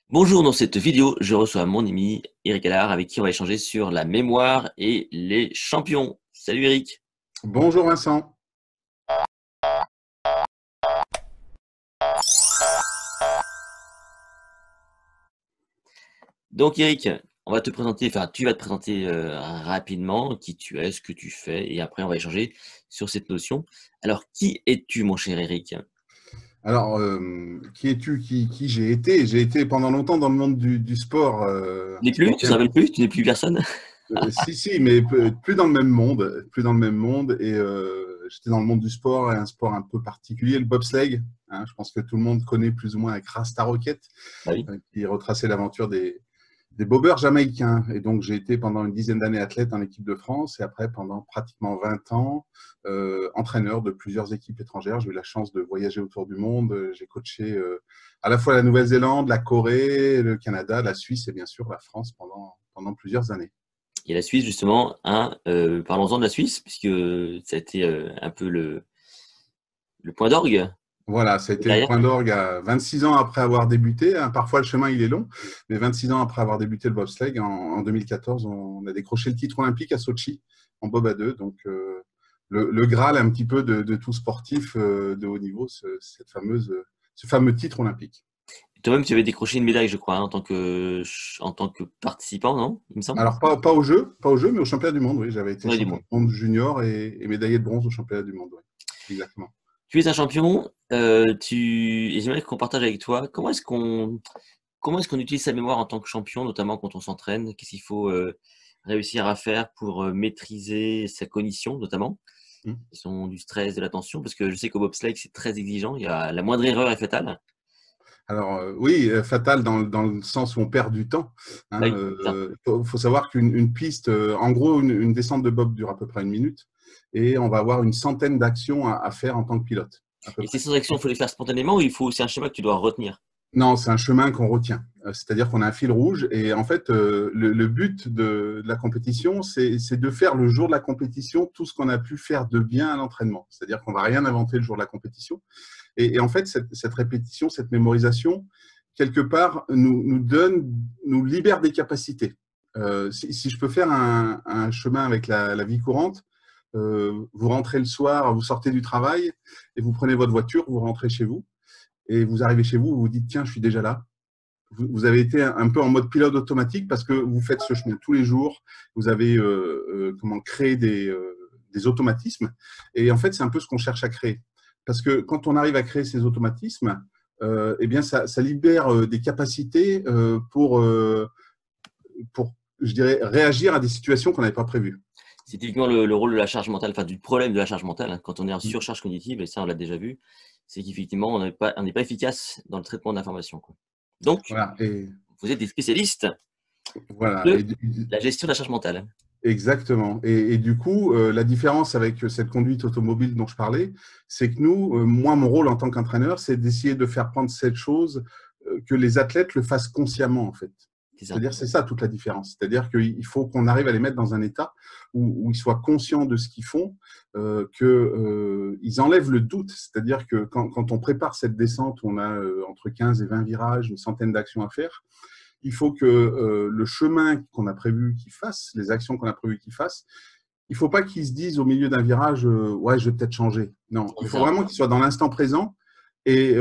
Bonjour, dans cette vidéo, je reçois mon ami Eric Allard avec qui on va échanger sur la mémoire et les champions. Salut Eric. Bonjour Vincent. Donc Eric, on va te présenter, enfin tu vas te présenter rapidement qui tu es, ce que tu fais et après on va échanger sur cette notion. Alors qui es-tu mon cher Eric? Alors, qui es-tu? Qui j'ai été? J'ai été pendant longtemps dans le monde du sport, Tu n'es un plus? sport Tu te rappelles plus? Tu n'es plus personne? si, mais plus dans le même monde, plus dans le même monde. Et j'étais dans le monde du sport et un sport un peu particulier, le bobsleigh. Hein, je pense que tout le monde connaît plus ou moins avec Rasta Rocket, Bah oui. qui retraçait l'aventure des bobeurs jamaïcains. Et donc, j'ai été pendant une dizaine d'années athlète en équipe de France et après, pendant pratiquement 20 ans, entraîneur de plusieurs équipes étrangères. J'ai eu la chance de voyager autour du monde. J'ai coaché à la fois la Nouvelle-Zélande, la Corée, le Canada, la Suisse et bien sûr la France pendant plusieurs années. Et la Suisse justement, hein, parlons-en de la Suisse puisque ça a été un peu le point d'orgue Voilà, ça a de été le carrière. point d'orgue à 26 ans après avoir débuté. Hein. Parfois, le chemin, il est long, mais 26 ans après avoir débuté le bobsleigh, en 2014, on a décroché le titre olympique à Sochi en bob à deux. Donc, le Graal un petit peu de tout sportif de haut niveau, ce fameux titre olympique. Toi-même, tu avais décroché une médaille, je crois, hein, en tant que participant, non? Il me semble. Alors, pas au jeu, mais au championnat du monde, oui. J'avais été Ouais, du champion monde. du monde junior et médaillé de bronze au championnat du monde, oui. Exactement. Tu es un champion, et j'aimerais qu'on partage avec toi comment est-ce qu'on utilise sa mémoire en tant que champion, notamment quand on s'entraîne? Qu'est-ce qu'il faut réussir à faire pour maîtriser sa cognition, notamment? Hmm. Ils sont du stress, de la tension, parce que je sais qu'au bobsleigh, c'est très exigeant. La moindre erreur est fatale. Alors, oui, fatal dans le sens où on perd du temps. Bah Hein, oui, c'est ça. faut savoir qu'une piste, en gros, une descente de bob dure à peu près une minute et on va avoir une centaine d'actions à faire en tant que pilote, à peu Et ces près. 100 actions, il faut les faire spontanément ou c'est un schéma que tu dois retenir? Non, c'est un chemin qu'on retient. C'est-à-dire qu'on a un fil rouge et en fait, le but de la compétition, c'est de faire le jour de la compétition tout ce qu'on a pu faire de bien à l'entraînement. C'est-à-dire qu'on ne va rien inventer le jour de la compétition. Et en fait, cette répétition, cette mémorisation, quelque part, nous libère des capacités. Si je peux faire un chemin avec la vie courante, vous rentrez le soir, vous sortez du travail et vous prenez votre voiture, vous rentrez chez vous et vous arrivez chez vous, vous vous dites tiens, je suis déjà là. Vous avez été un peu en mode pilote automatique parce que vous faites ce chemin tous les jours. Vous avez créé des automatismes. Et en fait, c'est un peu ce qu'on cherche à créer. Parce que quand on arrive à créer ces automatismes, eh bien, ça libère des capacités pour, je dirais, réagir à des situations qu'on n'avait pas prévues. C'est typiquement le rôle de la charge mentale, enfin du problème de la charge mentale, hein. Quand on est en surcharge cognitive, et ça on l'a déjà vu, c'est qu'effectivement on n'est pas efficace dans le traitement de l'information, quoi. Donc, Voilà. Et vous êtes des spécialistes voilà. de la gestion de la charge mentale. Exactement. Et du coup, la différence avec cette conduite automobile dont je parlais, c'est que nous, moi, mon rôle en tant qu'entraîneur, c'est d'essayer de faire prendre cette chose, que les athlètes le fassent consciemment, en fait. C'est ça. C'est-à-dire, c'est ça toute la différence. C'est-à-dire qu'il faut qu'on arrive à les mettre dans un état où ils soient conscients de ce qu'ils font, qu'ils enlèvent le doute. C'est-à-dire que quand on prépare cette descente, où on a entre 15 et 20 virages, une centaine d'actions à faire, il faut que le chemin qu'on a prévu qu'il fasse, les actions qu'on a prévu qu'il fasse, il ne faut pas qu'ils se disent au milieu d'un virage ouais, je vais peut-être changer. Non, il C'est faut ça. vraiment qu'ils soient dans l'instant présent. Et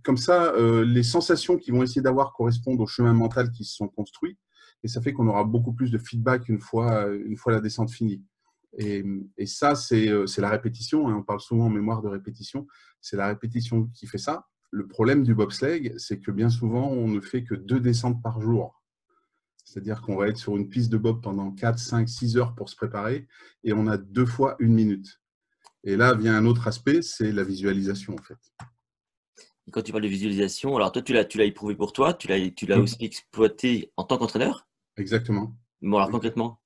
comme ça, les sensations qu'ils vont essayer d'avoir correspondent au chemin mental qui se sont construits. Et ça fait qu'on aura beaucoup plus de feedback une fois la descente finie. Et ça, c'est la répétition. Hein. On parle souvent en mémoire de répétition. C'est la répétition qui fait ça. Le problème du bobsleigh, c'est que bien souvent, on ne fait que 2 descentes par jour. C'est-à-dire qu'on va être sur une piste de bob pendant 4, 5, 6 heures pour se préparer et on a 2 fois une minute. Et là vient un autre aspect, c'est la visualisation en fait. Et quand tu parles de visualisation, alors toi tu l'as éprouvé pour toi, tu l'as Mmh. aussi exploité en tant qu'entraîneur. Exactement. Bon alors Exactement. concrètement,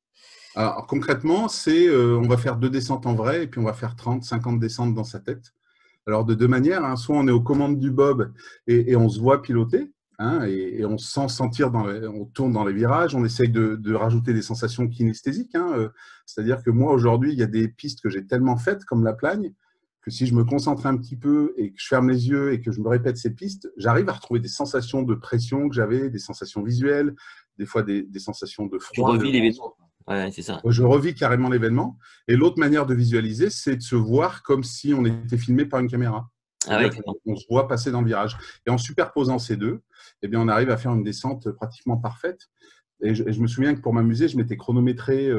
Alors concrètement, c'est on va faire 2 descentes en vrai et puis on va faire 30, 50 descentes dans sa tête. Alors de deux manières, hein. Soit on est aux commandes du bob et on se voit piloter, hein, et on se sent sentir, on tourne dans les virages, on essaye de rajouter des sensations kinesthésiques. Hein, c'est-à-dire que moi aujourd'hui, il y a des pistes que j'ai tellement faites, comme la Plagne, que si je me concentre un petit peu et que je ferme les yeux et que je me répète ces pistes, j'arrive à retrouver des sensations de pression que j'avais, des sensations visuelles, des fois des sensations de Tu froid. revis l'événement. Ouais, c'est ça. Je revis carrément l'événement. Et l'autre manière de visualiser, c'est de se voir comme si on était filmé par une caméra. Ah ouais, C'est-à-dire qu'on se voit passer dans le virage. Et en superposant ces deux, eh bien, on arrive à faire une descente pratiquement parfaite. Et je me souviens que pour m'amuser, je m'étais chronométré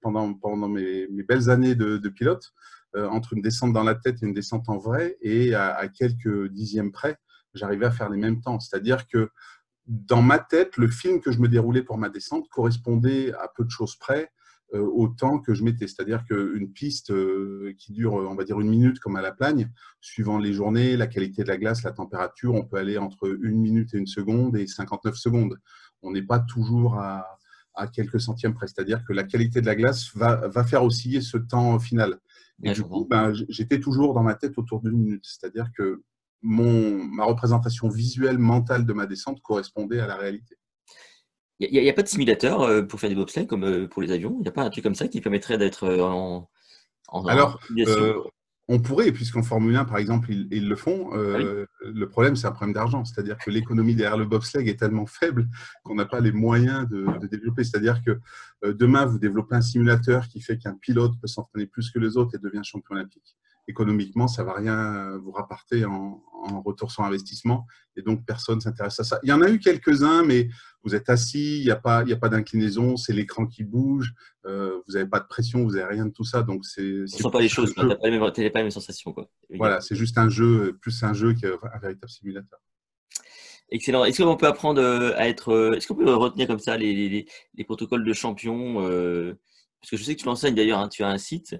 pendant mes belles années de pilote entre une descente dans la tête et une descente en vrai. Et à quelques dixièmes près, j'arrivais à faire les mêmes temps. C'est-à-dire que dans ma tête, le film que je me déroulais pour ma descente correspondait à peu de choses près au temps que je mettais. C'est-à-dire qu'une piste qui dure, on va dire, 1 minute comme à la Plagne, suivant les journées, la qualité de la glace, la température, on peut aller entre 1 minute et 1 seconde et 59 secondes. On n'est pas toujours à quelques centièmes près. C'est-à-dire que la qualité de la glace va faire osciller ce temps final. Et ouais, je du coup, comprends. j'étais toujours dans ma tête autour d'1 minute. C'est-à-dire que ma représentation visuelle mentale de ma descente correspondait à la réalité. Il y a pas de simulateur pour faire des bobsleigh comme pour les avions? Il n'y a pas un truc comme ça qui permettrait d'être en Alors, simulation? on pourrait, puisqu'en Formule 1, par exemple, ils le font. Ah oui? Le problème, c'est un problème d'argent. C'est-à-dire que l'économie derrière le bobsleigh est tellement faible qu'on n'a pas les moyens de développer. C'est-à-dire que demain, vous développez un simulateur qui fait qu'un pilote peut s'entraîner plus que les autres et devient champion olympique. Économiquement, ça ne va rien vous rapporter en retour sur investissement. Et donc, personne ne s'intéresse à ça. Il y en a eu quelques-uns, mais vous êtes assis, il n'y a pas d'inclinaison, c'est l'écran qui bouge. Vous n'avez pas de pression, vous n'avez rien de tout ça. Donc, Tu c'est ressens pas les plus un choses, quoi. jeu. T'as pas les mêmes sensations, quoi. Voilà, c'est juste un jeu, plus un jeu qu'un véritable simulateur. Excellent. Est-ce qu'on peut apprendre à être. Est-ce qu'on peut retenir comme ça les protocoles de champion parce que je sais que tu l'enseignes d'ailleurs, hein, tu as un site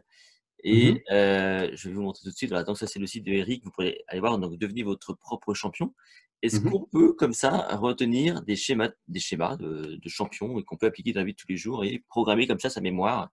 et Mhm, je vais vous montrer tout de suite. Voilà, donc ça, c'est le site de Eric. Vous pourrez aller voir. Donc, devenez votre propre champion. Est-ce mhm. qu'on peut, comme ça, retenir des schémas de champion et qu'on peut appliquer dans la vie de tous les jours et programmer comme ça sa mémoire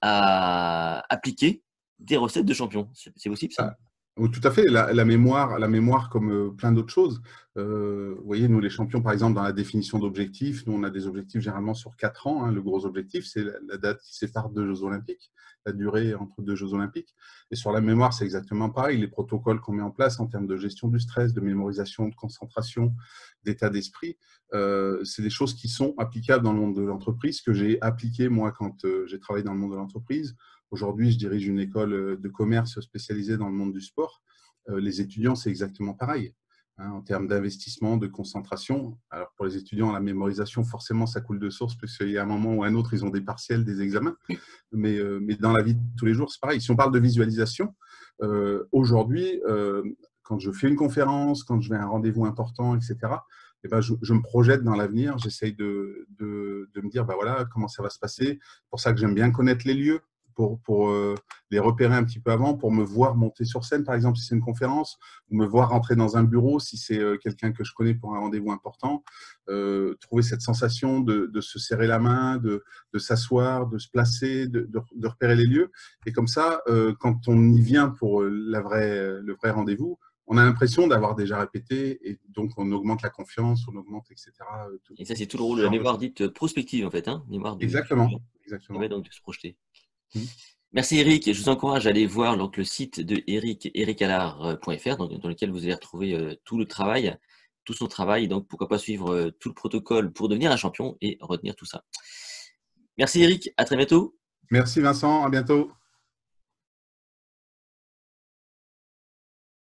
à appliquer des recettes de champion? C'est possible, ça? Ah, oui, tout à fait. La mémoire comme plein d'autres choses. Vous voyez, nous, les champions, par exemple, dans la définition d'objectifs, nous, on a des objectifs généralement sur 4 ans. Hein. Le gros objectif, c'est la date qui sépare deux Jeux Olympiques, la durée entre deux Jeux Olympiques. Et sur la mémoire, c'est exactement pareil. Les protocoles qu'on met en place en termes de gestion du stress, de mémorisation, de concentration, d'état d'esprit, c'est des choses qui sont applicables dans le monde de l'entreprise, que j'ai appliqué, moi, quand j'ai travaillé dans le monde de l'entreprise. Aujourd'hui, je dirige une école de commerce spécialisée dans le monde du sport. Les étudiants, c'est exactement pareil. Hein, en termes d'investissement, de concentration. Alors, pour les étudiants, la mémorisation, forcément, ça coule de source, parce qu'il y a un moment ou un autre, ils ont des partiels, des examens. Mais dans la vie de tous les jours, c'est pareil. Si on parle de visualisation, aujourd'hui, quand je fais une conférence, quand je vais à un rendez-vous important, etc., eh ben, je me projette dans l'avenir. J'essaye de me dire, ben voilà, comment ça va se passer. C'est pour ça que j'aime bien connaître les lieux, pour les repérer un petit peu avant, pour me voir monter sur scène, par exemple, si c'est une conférence, ou me voir rentrer dans un bureau, si c'est quelqu'un que je connais pour un rendez-vous important. Trouver cette sensation de se serrer la main, de s'asseoir, de se placer, de repérer les lieux. Et comme ça, quand on y vient pour le vrai rendez-vous, on a l'impression d'avoir déjà répété et donc on augmente la confiance, on augmente, etc. Et ça, c'est tout le Ce rôle de la genre de mémoire choses. dite prospective, en fait, hein, mémoire du Exactement, futur, qui permet exactement. donc de se projeter. Mm. Merci Eric, je vous encourage à aller voir donc, le site de Eric, ericallard.fr, dans lequel vous allez retrouver tout le travail, tout son travail, donc pourquoi pas suivre tout le protocole pour devenir un champion et retenir tout ça. Merci Eric, à très bientôt. Merci Vincent, à bientôt.